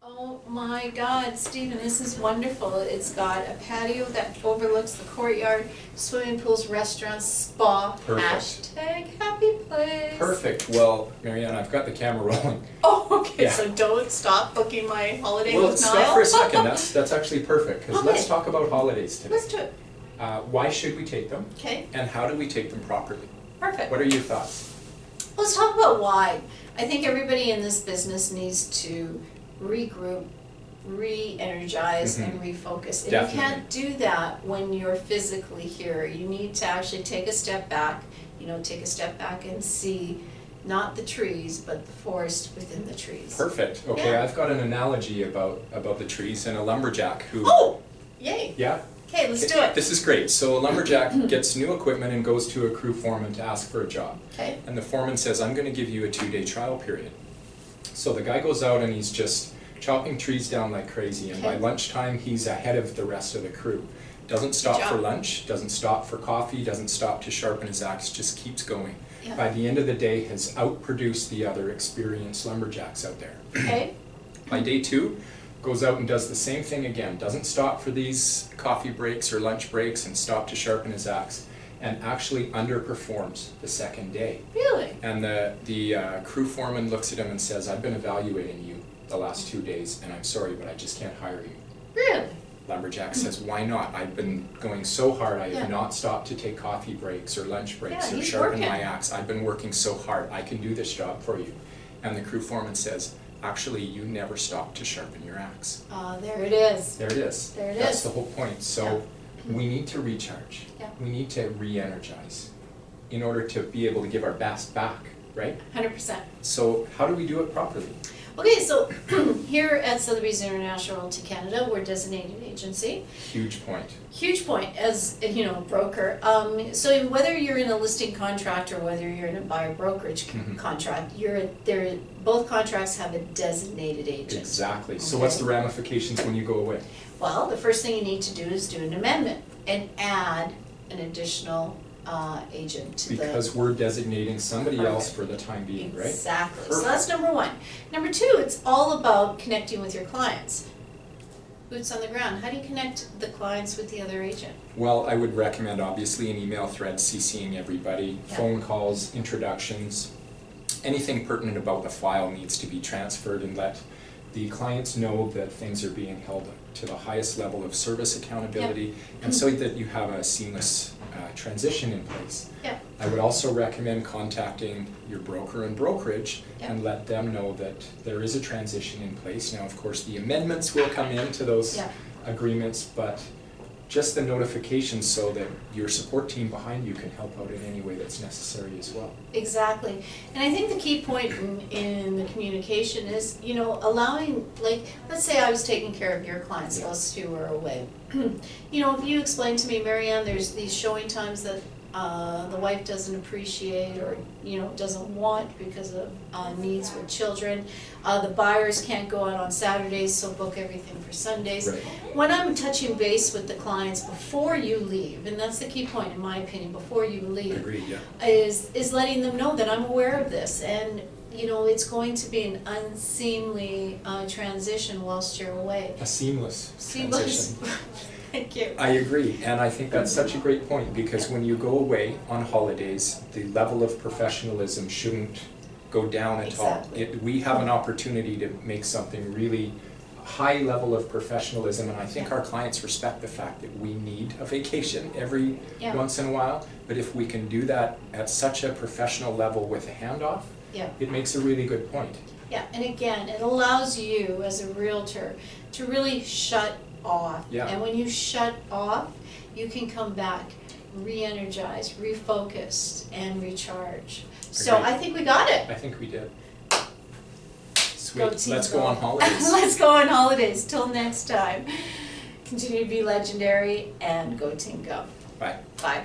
Oh my God, Stephen, this is wonderful. It's got a patio that overlooks the courtyard, swimming pools, restaurants, spa. Perfect. Hashtag happy place. Perfect. Well, Marianne, I've got the camera rolling. Oh, okay. Yeah. So don't stop booking my holiday Well, with stop Niall. for a second. That's actually perfect, because Okay. let's talk about holidays today. Let's do it. Why should we take them? Okay. And how do we take them properly? Perfect. What are your thoughts? Let's talk about why. I think everybody in this business needs to regroup, re-energize, and refocus. And Definitely. you can't do that when you're physically here. You need to actually take a step back, take a step back and see not the trees, but the forest within the trees. Perfect. Okay, Yeah. I've got an analogy about the trees and a lumberjack who... Oh! Yay! Yeah? Okay, let's do it. This is great. So a lumberjack gets new equipment and goes to a crew foreman to ask for a job. Okay. And the foreman says, I'm going to give you a 2-day trial period. So the guy goes out and he's just chopping trees down like crazy, and by Okay. lunchtime he's ahead of the rest of the crew. Doesn't stop job. for lunch, doesn't stop for coffee, doesn't stop to sharpen his axe, just keeps going. Yeah. By the end of the day has outproduced the other experienced lumberjacks out there. Okay. By day 2, goes out and does the same thing again, doesn't stop for these coffee breaks or lunch breaks and stop to sharpen his axe, and actually underperforms the second day. Really? And the crew foreman looks at him and says, I've been evaluating you the last 2 days, and I'm sorry, but I just can't hire you. Really? Lumberjack says, why not? I've been going so hard, I have Yeah. not stopped to take coffee breaks or lunch breaks Yeah, or he's sharpen working. my axe. I've been working so hard, I can do this job for you. And the crew foreman says, actually, you never stopped to sharpen your axe. There it is. There it is. There it That's is. the whole point. So we need to recharge. Yeah. We need to re-energize in order to be able to give our best back, right? 100%. So how do we do it properly? Okay, so here at Sotheby's International Realty Canada, we're a designated agency. Huge point. Huge point as broker. So whether you're in a listing contract or whether you're in a buyer brokerage contract, both contracts have a designated agent. Exactly. So Okay. what's the ramifications when you go away? Well, the first thing you need to do is do an amendment and add an additional agent to Because we're designating somebody else for the time being, right? Exactly. So Perfect. that's number one. Number two, it's all about connecting with your clients. Boots on the ground. How do you connect the clients with the other agent? Well, I would recommend obviously an email thread CCing everybody, Yeah. phone calls, introductions. Anything pertinent about the file needs to be transferred and let the clients know that things are being held to the highest level of service accountability, and so that you have a seamless transition in place. Yeah. I would also recommend contacting your broker and brokerage Yeah. and let them know that there is a transition in place. Now, of course, the amendments will come into those Yeah. agreements, but just the notification so that your support team behind you can help out in any way that's necessary as well. Exactly. And I think the key point in the communication is, allowing, let's say I was taking care of your clients while you were away. If you explain to me, Marianne, there's these showing times that the wife doesn't appreciate or, doesn't want because of needs with children. The buyers can't go out on Saturdays, so book everything for Sundays. Right. When I'm touching base with the clients before you leave, and that's the key point in my opinion, before you leave, Agreed, yeah. is letting them know that I'm aware of this, and it's going to be an unseemly transition whilst you're away. A seamless Seamless. transition. Thank you. I agree, and I think that's such a great point, because when you go away on holidays, the level of professionalism shouldn't go down at Exactly. all. We have an opportunity to make something really high level of professionalism, and I think our clients respect the fact that we need a vacation every once in a while, but if we can do that at such a professional level with a handoff, it makes a really good point. Yeah, and again, it allows you as a realtor to really shut off. Yeah. And when you shut off, you can come back re-energized, refocused, and recharge. So Agreed. I think we got it. I think we did. Sweet. Go team, Let's go. go on holidays. Let's go on holidays. Till next time. Continue to be legendary and go team go. Bye. Bye.